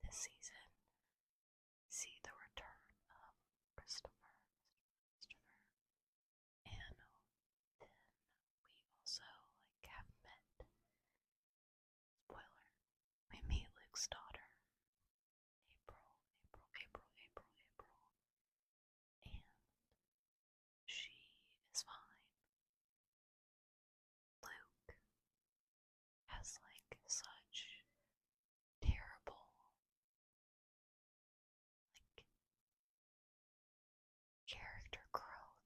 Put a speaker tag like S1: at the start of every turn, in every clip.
S1: this season see the return of Christopher, and then we also have met. Spoiler: we meet Luke's daughter, April, and she is fine. Luke has such terrible character growth.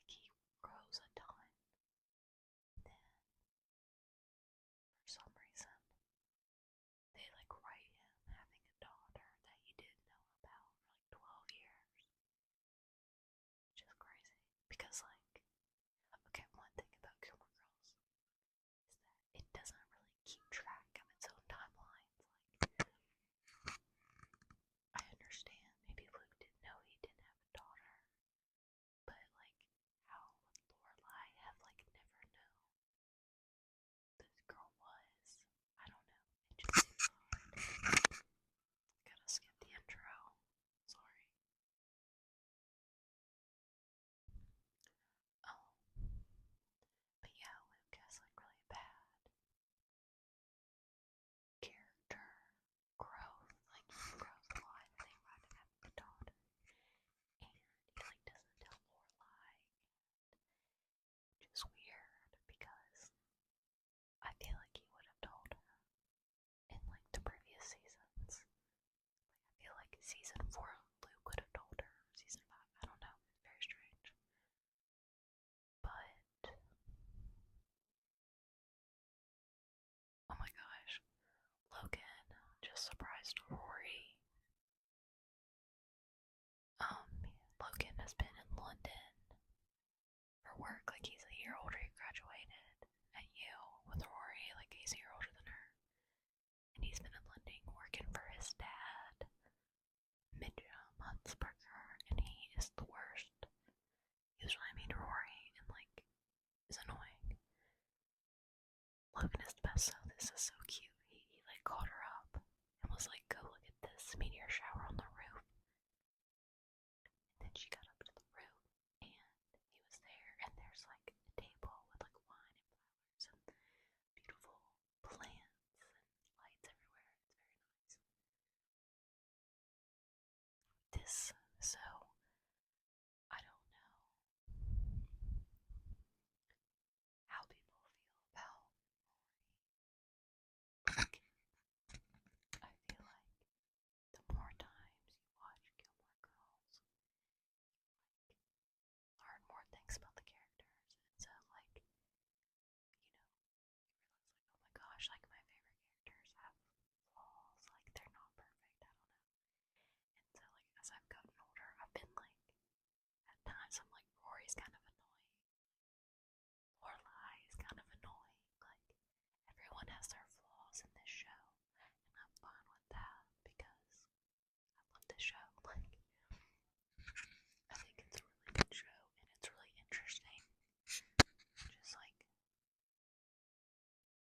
S1: He grows a ton. Then for some reason they write him having a daughter that he didn't know about for 12 years. Which is crazy. Because okay, one thing about Gilmore Girls is that it doesn't really keep track of its own timelines. I understand maybe Luke didn't know he didn't have a daughter, but how would Lorelai have never known this girl was? I don't know. It just seems odd. Gotta skip the intro. Sorry. But yeah, Luke has really bad character growth. He grows a lot. They write him having a daughter, and he doesn't tell Lorelai, which is weird because I feel he would have told her in the previous seasons. I feel season 4 Luke would have told her. Season 5, I don't know. It's very strange. But oh my gosh, Logan just surprised Rory. Logan has been in London for work. He's a year older. He graduated at Yale with Rory. He's a year older than her. And he's been in London working for his dad, Midge Huntsberger, and he is the worst. He was really mean to Rory and is annoying. Logan is the best though. This is so cute. He called her up and was go look at this meteor shower on the roof. And then she got up to the roof and he was there, and there's a table with wine and flowers and beautiful plants and lights everywhere. It's very nice. So I don't know how people feel about Rory. I feel the more times you watch Gilmore Girls, learn more things about the characters, and so you realize oh my gosh, my favorite characters have flaws, they're not perfect, I don't know. And so as I've gotten older, I've been at times I'm Rory's kind of annoying, Lorelai is kind of annoying, everyone has their flaws in this show, and I'm fine with that because I love this show. I think it's a really good show, and it's really interesting. Just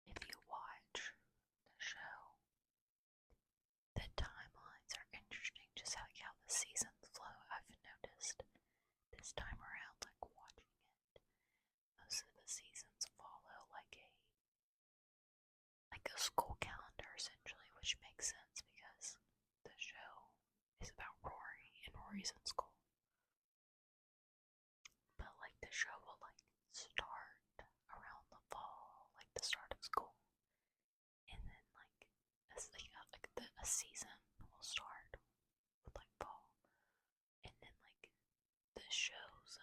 S1: if you watch the show, the timelines are interesting. Just how the seasons flow. I've noticed this time around, watching it, most of the seasons follow a school calendar essentially, which makes sense because the show is about Rory, and Rory's in school. But the show will start around the fall, the start of school, and then a season will start with fall, and then the show's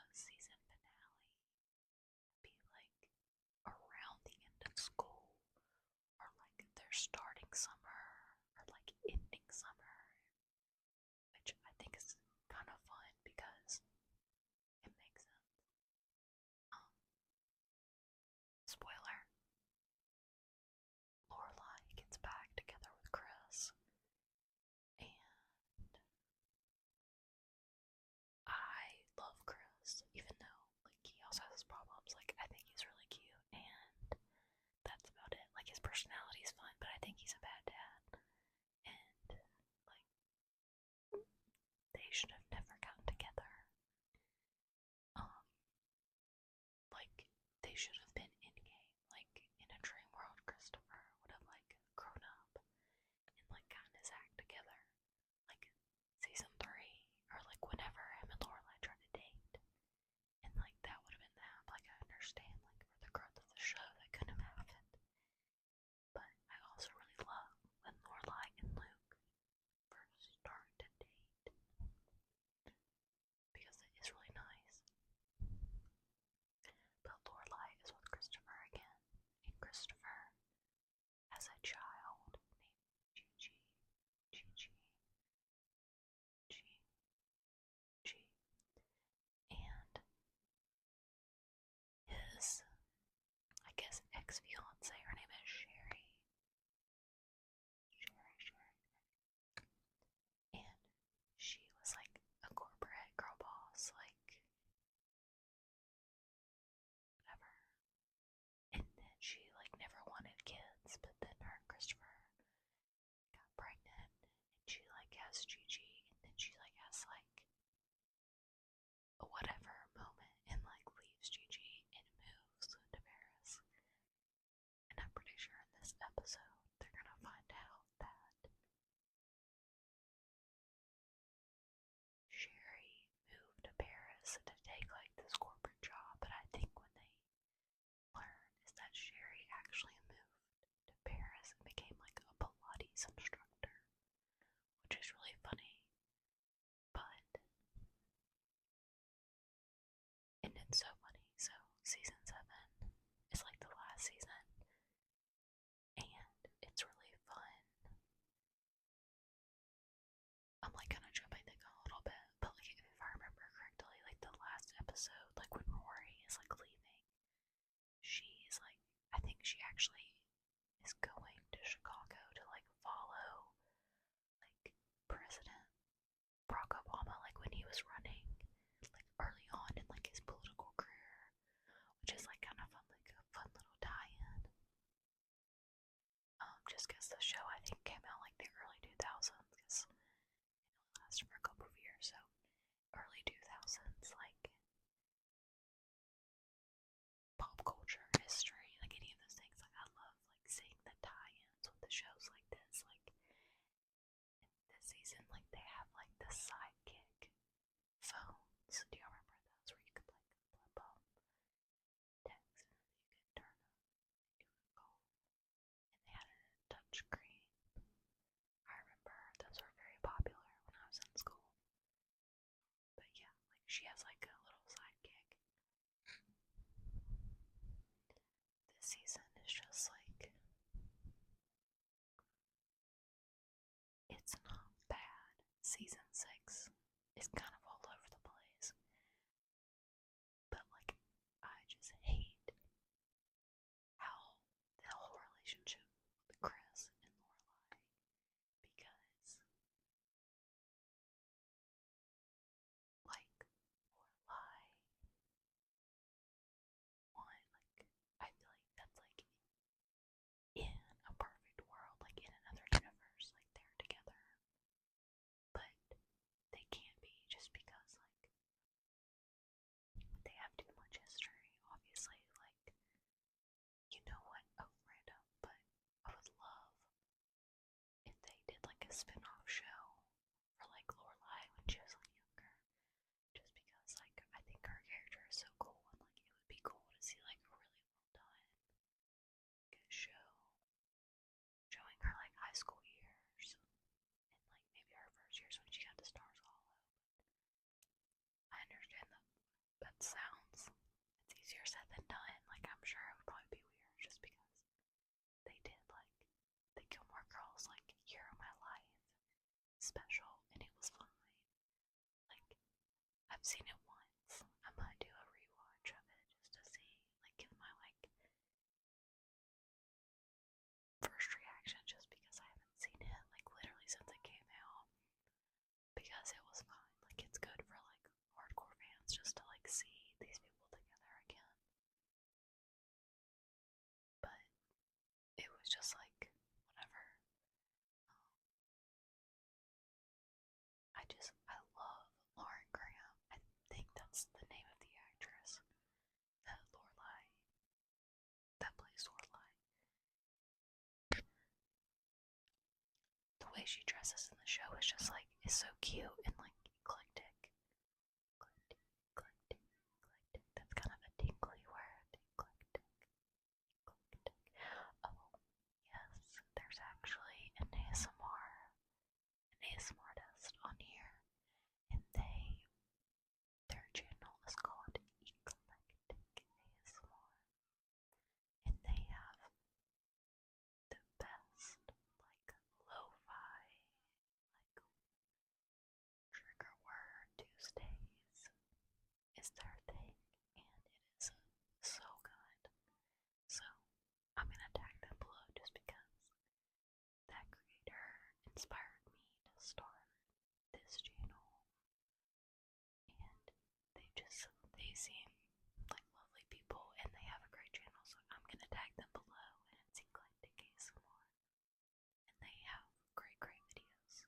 S1: has Gigi, and then she like has like a whatever moment and like leaves Gigi and moves to Paris. And I'm pretty sure in this episode they're gonna find out that Sherry moved to Paris to take like this corporate job, but I think what they learn is that Sherry actually moved to Paris and became like a Pilates instructor, which is really funny. But and it's so funny. So season 7 is like the last season, and it's really fun. I'm like kind of jumping the gun a little bit, but like if I remember correctly, like the last episode, like when Rory is like leaving, she's like, I think she actually is going to Chicago to like follow like President Barack Obama, like when he was running, like early on in like his political career, which is like kind of fun, like a fun little tie-in. Just because the show I think came out like the early 2000s, because it lasted for a couple of years, so early 2000s, like pop culture, history, like any of those things, like I love like seeing the tie-ins with the shows like this. Like this season, like they have like the sidekick phones. Do you remember those where you could like flip them, text, and you could turn them and do a call? And they had it a touch screen. I remember those were very popular when I was in school. But yeah, like she has like a little sidekick. This season is just like, it's not bad. Season 6 is kind of all over the place. But like, I just hate how the whole relationship with Chris and Lorelai, because like Lorelai, one, like I feel like that's like in a perfect world, like in another universe, like they're together, but they can't be just because like they have too much history, obviously. Like, you know what? Oh, random, but I would love if they did like a spin-off show for like Lorelai when she was like younger, just because like I think her character is so cool, and like it would be cool to see like a really well done good show showing her like high school years and like maybe her first years when she got the Stars Hollow. I understand that sounds, it's easier said than done. Like I'm sure it would probably be weird just because they did like the Gilmore Girls like Year of My Life special, and it was fine. Like I've seen it once. I might do a rewatch of it just to see, like give my like first reaction, just because I haven't seen it like literally since it came out. Because it was fine. Like it's good for like hardcore fans just to like see these people together again. But it was just like whatever. I love Lauren Graham. I think that's the name of the actress that Lorelai, that plays Lorelai. The way she dresses in the show is just like, is so cute and like eclectic. Eclectic, eclectic, eclectic. That's kind of a tingly word. Eclectic, eclectic. Oh, yes, there's actually an ASMR artist on here, and their channel is called Eclectic ASMR, and they have the best like lo-fi like trigger word Tuesdays is their thing, and it is so good. So I'm gonna tag them below just because that creator inspired me to start this channel, and they seem like lovely people, and they have a great channel, so I'm gonna tag them below, and it's Eclectic ASMR, and they have great videos.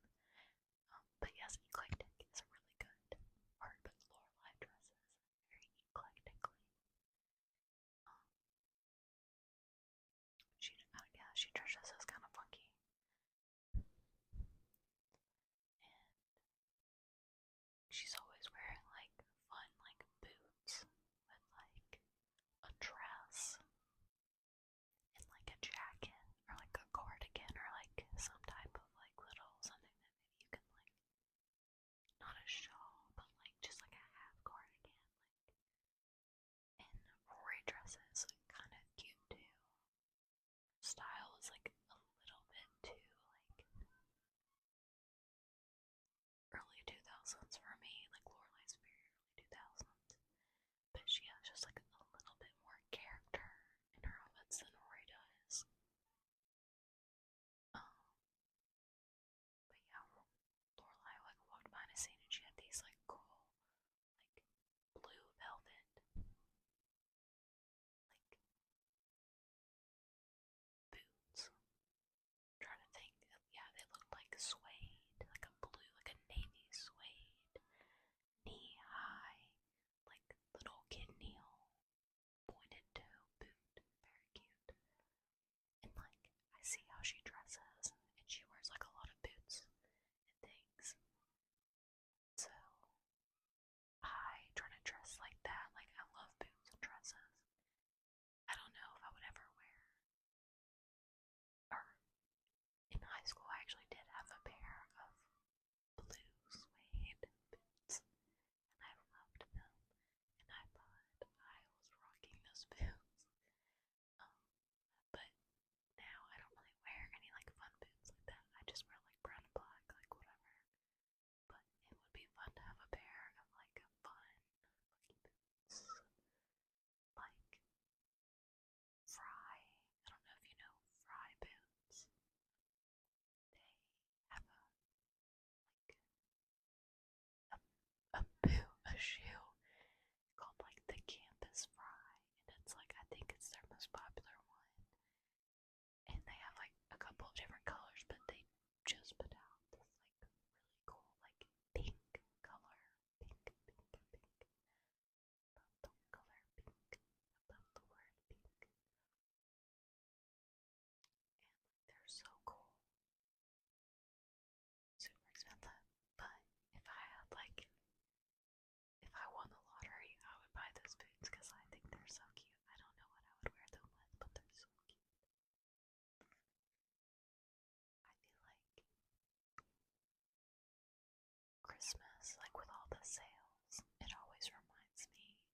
S1: because like with all the sales, it always reminds me of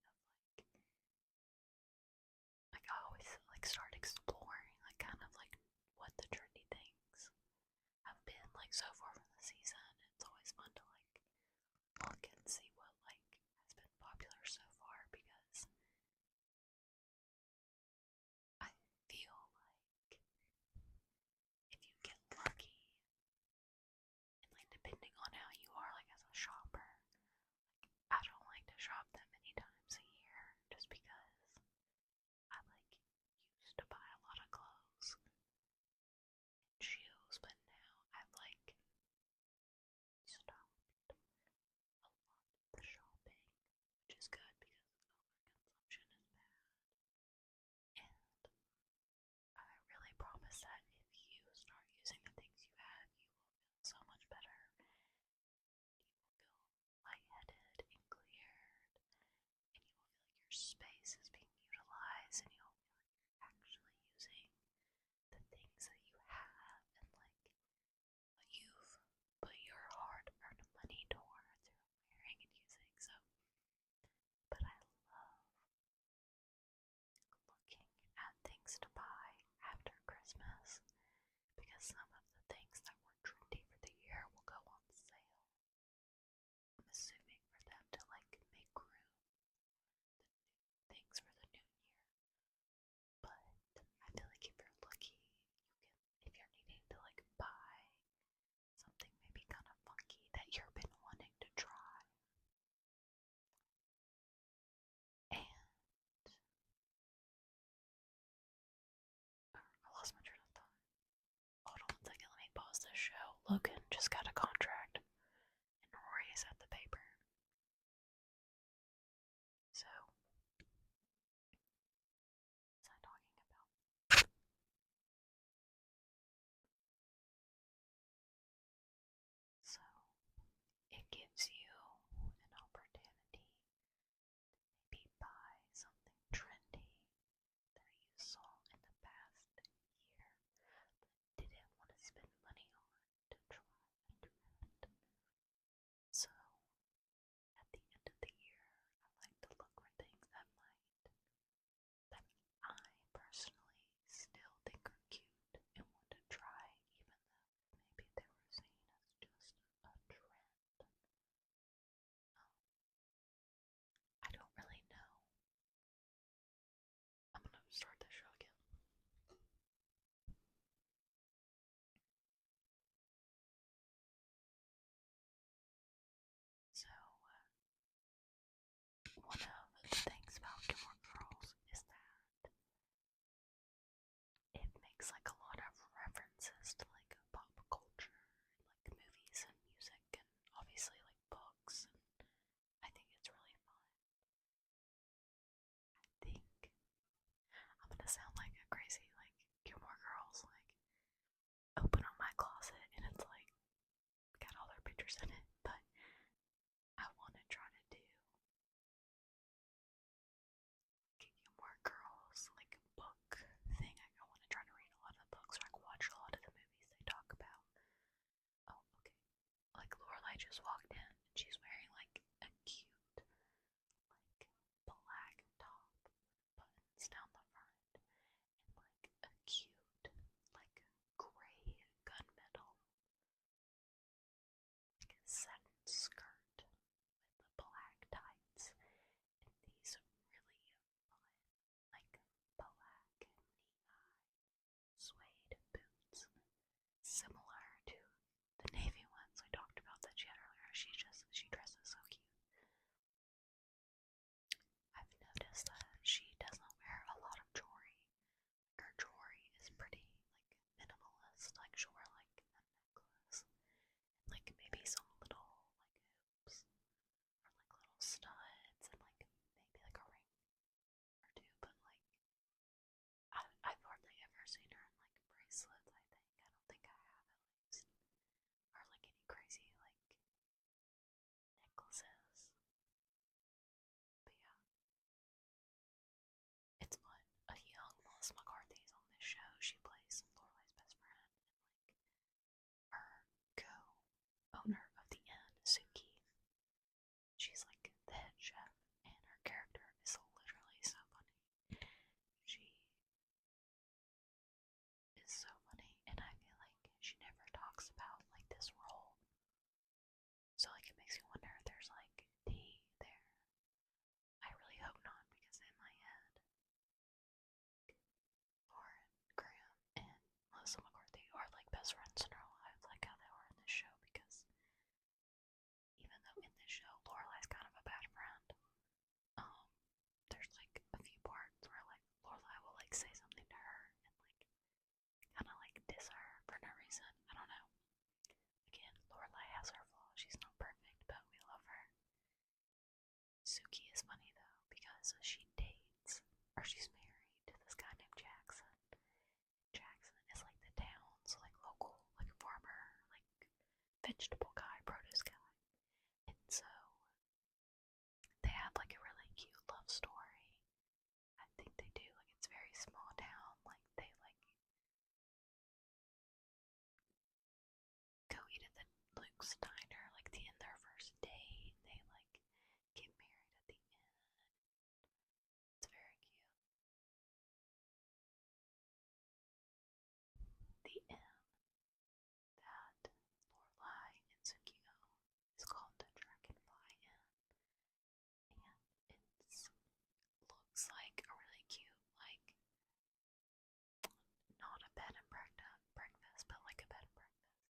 S1: I always like start exploring like kind of like what the trendy things have been like so far from the season. It's always fun to like look and see what like has been popular so far because I feel like if you get lucky and like depending on how you are like as a shopper, like I don't like to shop that many times a year just because I like used to buy a lot of clothes and shoes, but now I like vegetable guy, produce guy. And so they have like a really cute love story. I think they do. Like it's very small town. Like they like go eat at the Luke's diner like the end their first date. They like get married at the end. It's very cute. The inn that Lorelai and Tsukio is called the Dragonfly Inn, and it looks like a really cute, like not a bed and breakfast, but like a bed and breakfast.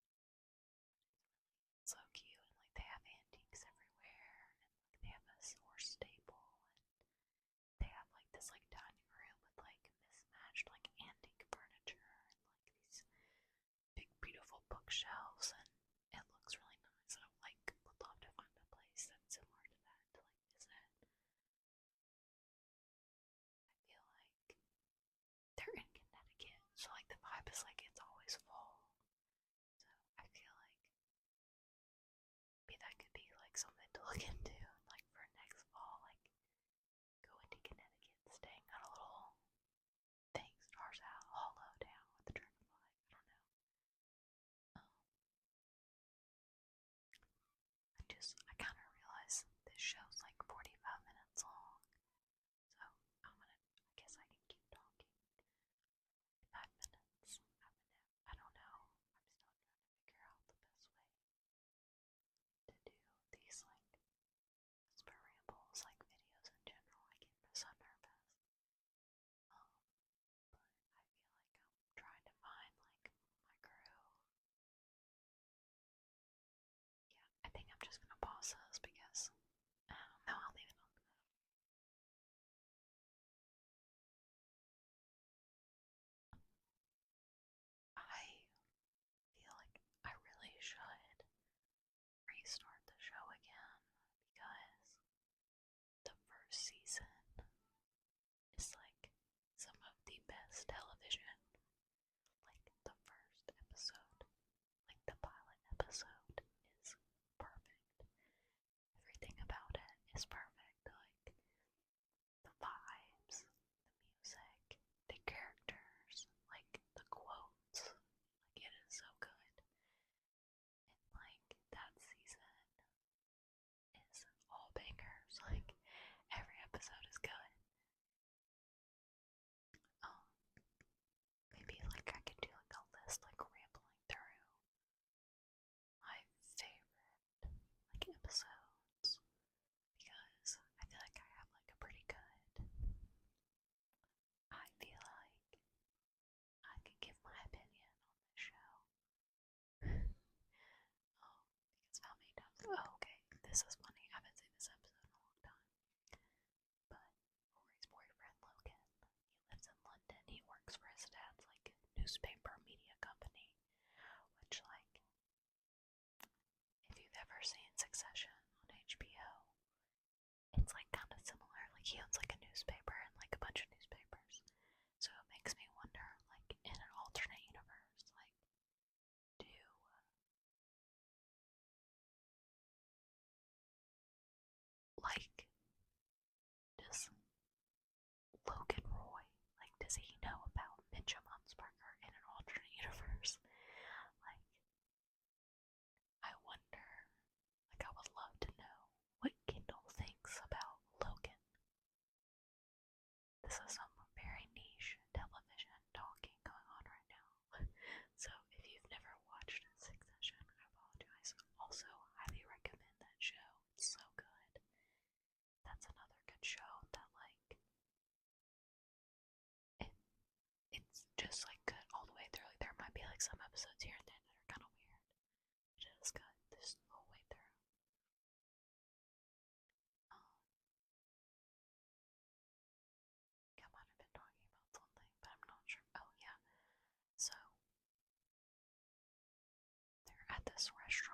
S1: It's so cute, and like they have antiques everywhere, and like they have a horse stable, and they have like this like dining room with like mismatched like antique furniture and like these big beautiful bookshelves, and it looks really nice. I like would love to find a place that's similar to that to like visit. I feel like they're in Connecticut, so like the vibe is like it's always fall. So I feel like maybe that could be like something to look into, like for next fall, like go into Connecticut, staying at a little thing, stars out, hollow down with the dragonfly. I don't know. I kind of realize this show's like 45 minutes long, so I guess I can keep talking. 5 minutes. I don't know. I'm still trying to figure out the best way to do these like whisper rambles, like videos in general. I get so nervous. But I feel like I'm trying to find like my groove. Yeah, I think I'm just gonna pause this because no, I'll leave it on. I feel like I really should restart the show again because the first season is like some of the best television. Like the first episode, like the pilot episode, is perfect. Everything about it is perfect. Like the vibes, the music, the characters, like the quotes. Like it is so good. And like that season is all bangers. Like every episode is good. Um, maybe like I could do like a list, like rambling through my favorite like episodes because I feel like I have like a pretty good. I feel like I can give my opinion on this show. Because how many times? Oh, okay, this is funny. I haven't seen this episode in a long time. But Rory's boyfriend Logan, he lives in London. He works for his dad's like newspaper media company, which like if you've ever seen Succession on HBO, it's like kind of similar. Like he owns like a newspaper and like a bunch of newspapers. So it makes me wonder, like in an alternate universe, like do like does Logan Roy, like does he know about Mitchum Huntsberger in an alternate universe? Like I wonder, like I would love to know what Kendall thinks about Logan. This is some very niche television talking going on right now. So if you've never watched Succession, I apologize. Also, highly recommend that show. It's so good. That's another good show that like it's just like good all the way through. Like there might be like some episodes here and there that are kind of weird, but it is good this whole way through. I might have been talking about something, but I'm not sure. Oh yeah. So they're at this restaurant